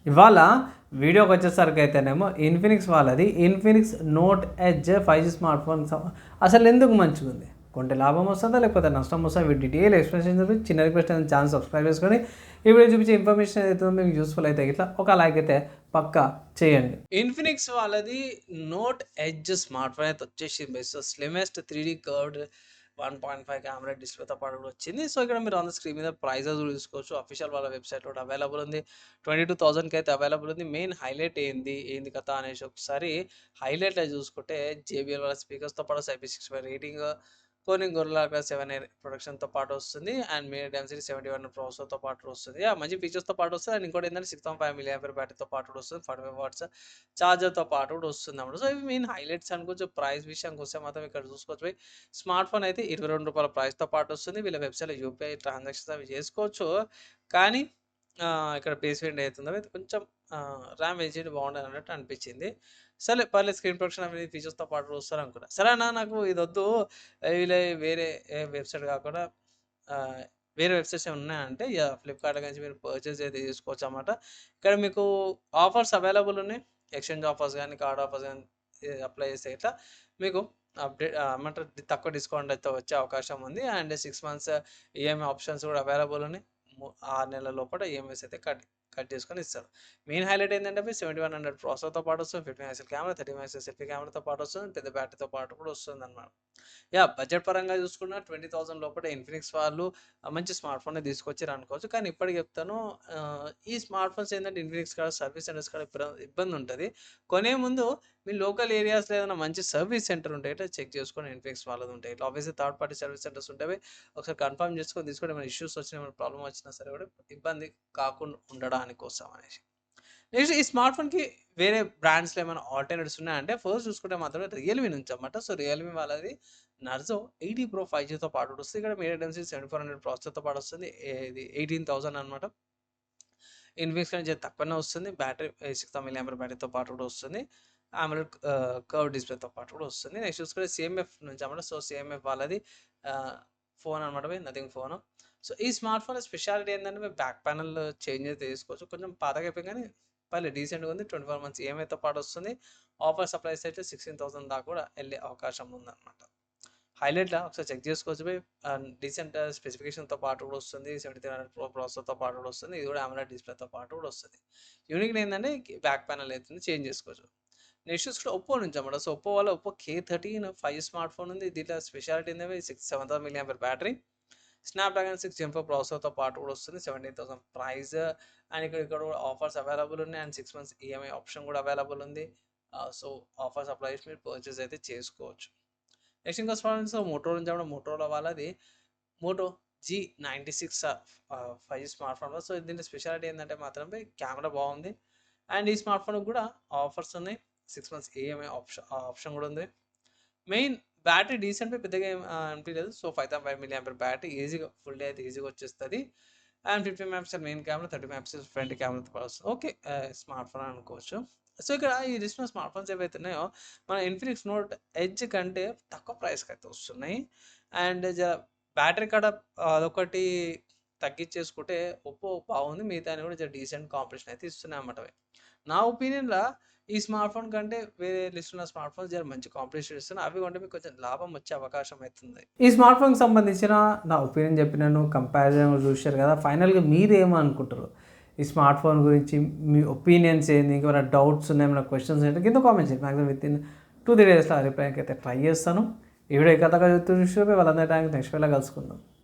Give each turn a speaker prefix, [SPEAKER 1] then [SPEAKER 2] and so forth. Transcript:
[SPEAKER 1] ఇవాళ వీడియోకి వచ్చేసరికి అయితేనేమో ఇన్ఫినిక్స్ వాళ్ళది Infinix note edge 5G smart phone అసలు ఎందుకు మంచిగా ఉంది, కొంటే లాభం వస్తుందా లేకపోతే నష్టం వస్తుందా, వీటి డీటెయిల్ ఎక్స్ప్లెనేషన్ చూపి చిన్న రిక్వెస్ట్ అయితే ఛానల్ సబ్స్క్రైబ్ చేసుకొని ఈ వీడియో చూపించే ఇన్ఫర్మేషన్ ఏదైతే మీకు యూస్ఫుల్ అయితే ఇట్లా ఒక లైక్ అయితే పక్కా చేయండి. ఇన్ఫినిక్స్ వాళ్ళది నోట్ ఎడ్జ్ స్మార్ట్ ఫోన్ అయితే వచ్చేసి బెస్ట్ స్లిమెస్ట్ 3D కర్వ్డ్ 1.5 కెమెరా డిస్ప్లేతో పాటు కూడా వచ్చింది. సో ఇక్కడ మీరు ఆన్ ద స్క్రీన్ మీద ప్రైజెస్ చూసుకోవచ్చు. అఫీషియల్ వాళ్ళ వెబ్సైట్లో కూడా అవైలబుల్ ఉంది. 22,000కి అయితే అవైలబుల్ ఉంది. మెయిన్ హైలైట్ ఏంది కథ అనేసి ఒకసారి హైలైట్లో చూసుకుంటే JBL వాళ్ళ స్పీకర్స్తో పాటు IP65 రేటింగ్, కోనింగ్ గొరిల్లా గ్లాస్ 7 ప్రొడక్షన్తో పాటు వస్తుంది. అండ్ మీడియా డెన్సిటీ 71 ప్రాసెసర్తో పాటు వస్తుంది. మంచి ఫీచర్స్తో పాటు వస్తుంది. అండ్ ఇంకోటి ఏంటంటే 6.5 mAh బ్యాటరీతో పాటు కూడా వస్తుంది. 45 వాట్స్ ఛార్జర్తో పాటు కూడా వస్తుంది అన్నమాట. సో ఇవి మెయిన్ హైలైట్స్ అనుకోవచ్చు. ప్రైస్ విషయానికి వస్తే మాత్రం ఇక్కడ చూసుకోవచ్చు. స్మార్ట్ ఫోన్ అయితే ₹22 ప్రైస్తో పాటు వస్తుంది. వీళ్ళ వెబ్సైట్లో యూపీఐ ట్రాన్సాక్షన్స్ అవి చేసుకోవచ్చు. కానీ ఇక్కడ బేస్ వేరియంట్ అవుతుందో అది కొంచెం ర్యామ్ ఎల్జీడీ బాగుండదు అన్నట్టు అనిపించింది. సరే పర్లేదు, స్క్రీన్ ప్రొటెక్షన్ అనేది ఫీచర్స్తో పాటు వస్తారు అనుకున్నా. సరే అన్న నాకు ఇది వద్దు, వీళ్ళ వేరే వెబ్సైట్ కాకుండా వేరే వెబ్సైట్స్ ఏమైనా ఉన్నాయంటే ఫ్లిప్కార్ట్ నుంచి మీరు పర్చేస్ అయితే చేసుకోవచ్చు అన్నమాట. ఇక్కడ మీకు ఆఫర్స్ అవైలబుల్ ఉన్నాయి. ఎక్స్చేంజ్ ఆఫర్స్ కానీ కార్డ్ ఆఫర్స్ కానీ అప్లై చేస్తే ఇట్లా మీకు అప్డేట్ ఏమంటారు తక్కువ డిస్కౌంట్ అయితే వచ్చే అవకాశం ఉంది. అండ్ 6 months ఈఎంఐ ఆప్షన్స్ కూడా అవైలబుల్ ఉన్నాయి. 6 నెలల లోపల ఈఎంఐస్ అయితే కట్ చేసుకొని ఇస్తారు. మెయిన్ హైలైట్ ఏంటంటే 7100 ప్రాసెసర్తో పాటు వస్తుంది. 50 మెగాపిక్సెల్ కెమెరా, 30 మెగాపిక్సెల్ సెల్ఫీ కెమెరాతో పాటు వస్తుంది. పెద్ద బ్యాటరీతో పాటు కూడా వస్తుంది అనమాట. బడ్జెట్ పరంగా చూసుకున్న 20,000 లోపల ఇన్ఫినిక్స్ వాళ్ళు మంచి స్మార్ట్ ఫోన్ తీసుకొచ్చారు అనుకోవచ్చు. కానీ ఇప్పటికి చెప్తాను, ఈ స్మార్ట్ ఫోన్స్ ఏంటంటే ఇన్ఫినిక్స్ కాడ సర్వీస్ సెంటర్స్ కాడ ఇబ్బంది ఉంటుంది. కొనే ముందు మీ లోకల్ ఏరియాస్లో ఏదైనా మంచి సర్వీస్ సెంటర్ ఉంటే ఇట్లా చెక్ చేసుకొని ఇన్ఫినిక్స్ వాళ్ళది ఉంటాయి. ఇట్లా obviously third party service centres ఉంటాయి. ఒకసారి కన్ఫర్మ్ చేసుకొని తీసుకొని ఏమైనా ఇష్యూస్ వచ్చినా, ఏమైనా ప్రాబ్లమ్ వచ్చినా సరే కూడా ఇబ్బంది కాకుండా ఉండడానికి కోసం అనేసి. నెక్స్ట్ ఈ స్మార్ట్ ఫోన్కి వేరే బ్రాండ్స్లో ఏమైనా ఆల్టర్నేటివ్స్ ఉన్నాయంటే ఫస్ట్ చూసుకుంటే మాత్రమే రియల్మీ నుంచి అన్నమాట. సో రియల్మీ వాళ్ళది నర్జో 80 Pro 5Gతో పాటు వస్తుంది. ఇక్కడ మీడియా డెన్సిటీ 7400 ప్రాసెసర్తో పాటు వస్తుంది. ఇది 18,000 అనమాట. ఇన్ఫినిక్స్ నుంచి తక్కువనే వస్తుంది. బ్యాటరీ 6,000 mAh బ్యాటరీతో పాటు కూడా వస్తుంది. AMOLED కర్వ్ డిస్ప్లేతో పాటు కూడా వస్తుంది. నెక్స్ట్ చూసుకుంటే CMF నుంచి అన్నమాట. సో CMF వాళ్ళది ఫోన్ అనమాట, నథింగ్ ఫోన్. సో ఈ స్మార్ట్ ఫోన్ స్పెషాలిటీ ఏంటంటే బ్యాక్ ప్యానల్ చేంజ్ అయితే తీసుకోవచ్చు. కొంచెం పాతగా అయిపోయి కానీ పర్లేదు డీసెంట్గా ఉంది. 24 months ఈఎంఐతో పాటు వస్తుంది. ఆఫర్ సప్లైస్ అయితే 16,000 దాకా కూడా వెళ్ళే అవకాశం ఉందన్నమాట. హైలైట్లా ఒకసారి చెక్ చేసుకోవచ్చు. డీసెంట్ స్పెసిఫికేషన్తో పాటు కూడా వస్తుంది. 7300 Pro ప్రాసెసర్తో పాటు కూడా వస్తుంది. ఇది కూడా AMOLED డిస్ప్లేతో పాటు కూడా వస్తుంది. యూనిక్ ఏంటంటే బ్యాక్ ప్యానల్ అవుతుంది, చేంజ్ చేసుకోవచ్చు. నెక్స్ట్ చూసుకుంటే ఒప్పో నుంచి అన్నమాట. సో ఒప్పో వాళ్ళ ఒప్పో K13 5 స్మార్ట్ ఫోన్ ఉంది. దీంట్లో స్పెషాలిటీ ఏంటంటే 7,000 mAh బ్యాటరీ, స్నాప్డ్రాగన్ 6 Gen 4 ప్రాసెసర్తో పాటు కూడా వస్తుంది. 17,000 ప్రైస్. అండ్ ఇక్కడ కూడా ఆఫర్స్ అవైలబుల్ ఉన్నాయి. అండ్ 6 months ఈఎంఐ ఆప్షన్ కూడా అవైలబుల్ ఉంది. సో ఆఫర్స్ అప్లై చేసి మీరు పర్చేస్ అయితే చేసుకోవచ్చు. నెక్స్ట్ ఇంకా స్టూడెంట్స్ మోటో నుంచి కూడా మోటోలో వాళ్ళది Moto G96 5 smartphone. So దీంట్లో స్పెషాలిటీ ఏంటంటే మాత్రమే కెమెరా బాగుంది. అండ్ ఈ స్మార్ట్ ఫోన్కి కూడా ఆఫర్స్ ఉన్నాయి. 6 months ఈఎంఐ ఆప్షన్ కూడా ఉంది. మెయిన్ బ్యాటరీ డీసెంట్ పెద్దగా అనిపించలేదు. సో 5.5 mAh బ్యాటరీ ఈజీగా ఫుల్ డే అయితే ఈజీగా వచ్చేస్తుంది. And 50 megapixel main camera, 30 megapixel front కెమెరాతో పాటు వస్తుంది. ఓకే, స్మార్ట్ ఫోన్ అనుకోవచ్చు. సో ఇక్కడ ఈ లిస్ట్లో స్మార్ట్ ఫోన్స్ ఏవైతే ఉన్నాయో మన ఇన్ఫినిక్స్ నోట్ ఎడ్జ్ కంటే తక్కువ ప్రైస్కి అయితే వస్తున్నాయి. అండ్ బ్యాటరీ కాడ అదొకటి తగ్గించేసుకుంటే ఒప్పో బాగుంది. మిగతా కూడా డీసెంట్ కాంపిటీషన్ అయితే ఇస్తున్నాయి అన్నమాట. నా ఒపీనియన్లో ఈ స్మార్ట్ ఫోన్ కంటే వేరే లిస్ట్ ఉన్న స్మార్ట్ ఫోన్స్ మంచి కాంపిటీషన్ ఇస్తున్నాయి. అవి కొంటే మీకు కొంచెం లాభం వచ్చే అవకాశం అవుతుంది. ఈ స్మార్ట్ ఫోన్కి సంబంధించిన నా ఒపీనియన్ చెప్పినాను, కంపారిజన్ చూశారు కదా. ఫైనల్గా మీరు ఏమనుకుంటారు ఈ స్మార్ట్ ఫోన్ గురించి? మీ ఒపీనియన్స్ ఏంది? ఇంకేమైనా డౌట్స్ ఉన్నాయి, ఏమైనా క్వశ్చన్స్ ఏంటంటే కింద కామెంట్ చేయండి. మ్యాక్సిమం విత్-ఇన్ 2-3 daysలో రిప్లైకి అయితే ట్రై చేస్తాను. ఈ వీడియో కథగా చూస్తే వాళ్ళందరి టైంకి నెక్స్ట్ వేళ కలుసుకుందాం.